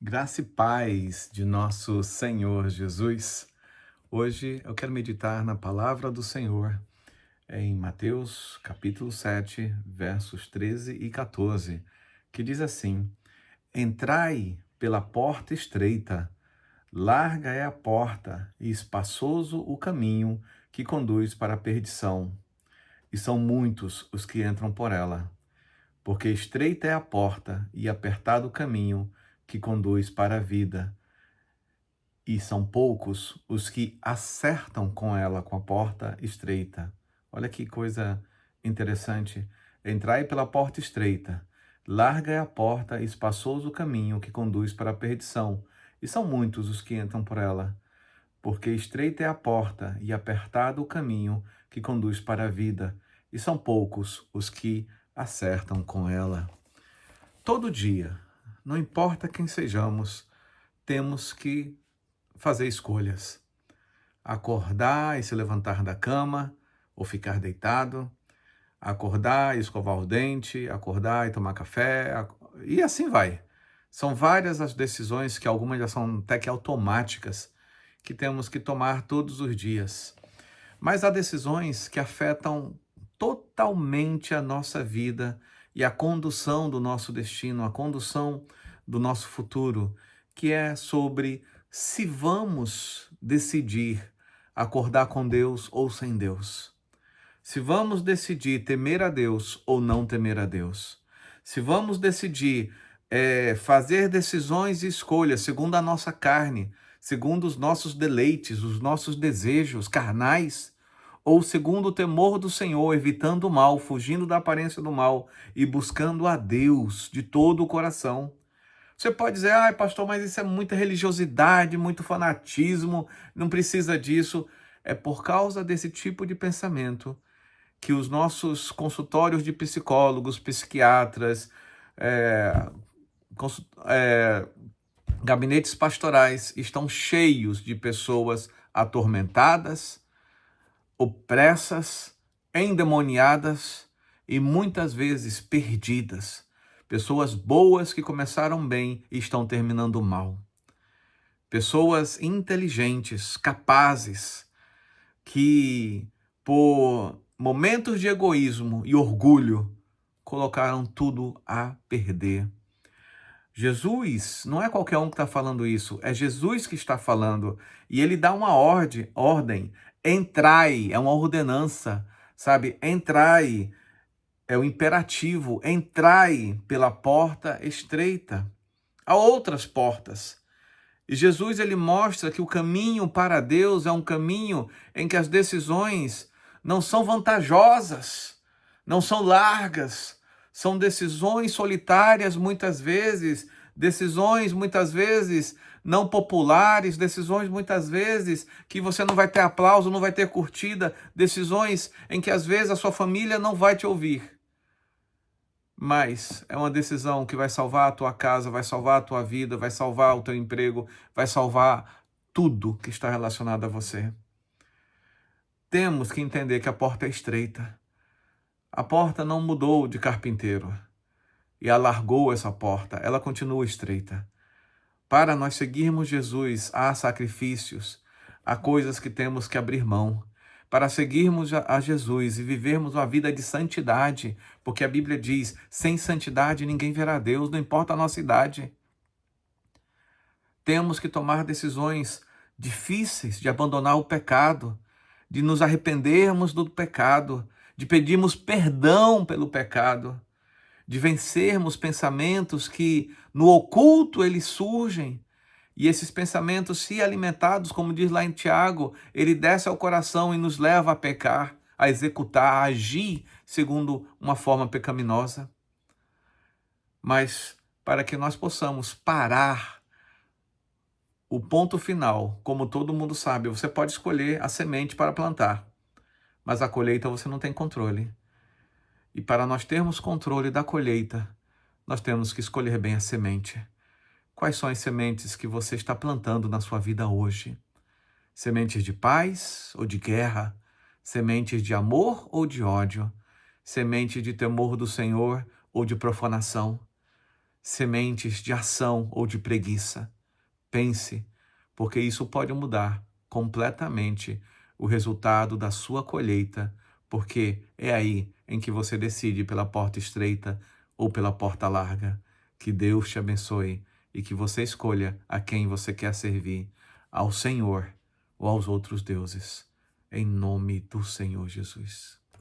Graça e paz de nosso Senhor Jesus. Hoje eu quero meditar na palavra do Senhor em Mateus, capítulo 7, versos 13 e 14, que diz assim: Entrai pela porta estreita, larga é a porta e espaçoso o caminho que conduz para a perdição, e são muitos os que entram por ela. Porque estreita é a porta e apertado o caminho que conduz para a vida, e são poucos os que acertam com ela, com a porta estreita. Olha que coisa interessante. Entrai pela porta estreita. Larga é a porta e espaçoso o caminho que conduz para a perdição, e são muitos os que entram por ela. Porque estreita é a porta e apertado o caminho que conduz para a vida, e são poucos os que acertam com ela. Todo dia, não importa quem sejamos, temos que fazer escolhas. Acordar e se levantar da cama, ou ficar deitado, acordar e escovar o dente, acordar e tomar café, e assim vai. São várias as decisões, que algumas já são até que automáticas, que temos que tomar todos os dias. Mas há decisões que afetam totalmente a nossa vida e a condução do nosso destino, a condução do nosso futuro, que é sobre se vamos decidir acordar com Deus ou sem Deus. Se vamos decidir temer a Deus ou não temer a Deus. Se vamos decidir fazer decisões e escolhas segundo a nossa carne, segundo os nossos deleites, os nossos desejos carnais, ou segundo o temor do Senhor, evitando o mal, fugindo da aparência do mal e buscando a Deus de todo o coração. Você pode dizer, ai pastor, mas isso é muita religiosidade, muito fanatismo, não precisa disso. É por causa desse tipo de pensamento que os nossos consultórios de psicólogos, psiquiatras, é, gabinetes pastorais estão cheios de pessoas atormentadas, opressas, endemoniadas e muitas vezes perdidas. Pessoas boas que começaram bem e estão terminando mal. Pessoas inteligentes, capazes, que por momentos de egoísmo e orgulho colocaram tudo a perder. Jesus, não é qualquer um que está falando isso, é Jesus que está falando. E ele dá uma ordem, entrai, é uma ordenança, sabe? Entrai, é o imperativo, entrai pela porta estreita. Há outras portas. E Jesus, ele mostra que o caminho para Deus é um caminho em que as decisões não são vantajosas, não são largas, são decisões solitárias muitas vezes, decisões muitas vezes não populares, decisões muitas vezes que você não vai ter aplauso, não vai ter curtida, decisões em que às vezes a sua família não vai te ouvir. Mas é uma decisão que vai salvar a tua casa, vai salvar a tua vida, vai salvar o teu emprego, vai salvar tudo que está relacionado a você. Temos que entender que a porta é estreita. A porta não mudou de carpinteiro e alargou essa porta, ela continua estreita. Para nós seguirmos Jesus, há sacrifícios, há coisas que temos que abrir mão. Para seguirmos a Jesus e vivermos uma vida de santidade, porque a Bíblia diz, sem santidade ninguém verá Deus, não importa a nossa idade. Temos que tomar decisões difíceis de abandonar o pecado, de nos arrependermos do pecado, de pedirmos perdão pelo pecado, de vencermos pensamentos que no oculto eles surgem. E esses pensamentos, se alimentados, como diz lá em Tiago, ele desce ao coração e nos leva a pecar, a executar, a agir segundo uma forma pecaminosa. Mas para que nós possamos parar o ponto final, como todo mundo sabe, você pode escolher a semente para plantar, mas a colheita você não tem controle. E para nós termos controle da colheita, nós temos que escolher bem a semente. Quais são as sementes que você está plantando na sua vida hoje? Sementes de paz ou de guerra? Sementes de amor ou de ódio? Semente de temor do Senhor ou de profanação? sementes de ação ou de preguiça. Pense, porque isso pode mudar completamente o resultado da sua colheita, porque é aí em que você decide pela porta estreita ou pela porta larga. Que Deus te abençoe e que você escolha a quem você quer servir, ao Senhor ou aos outros deuses. Em nome do Senhor Jesus.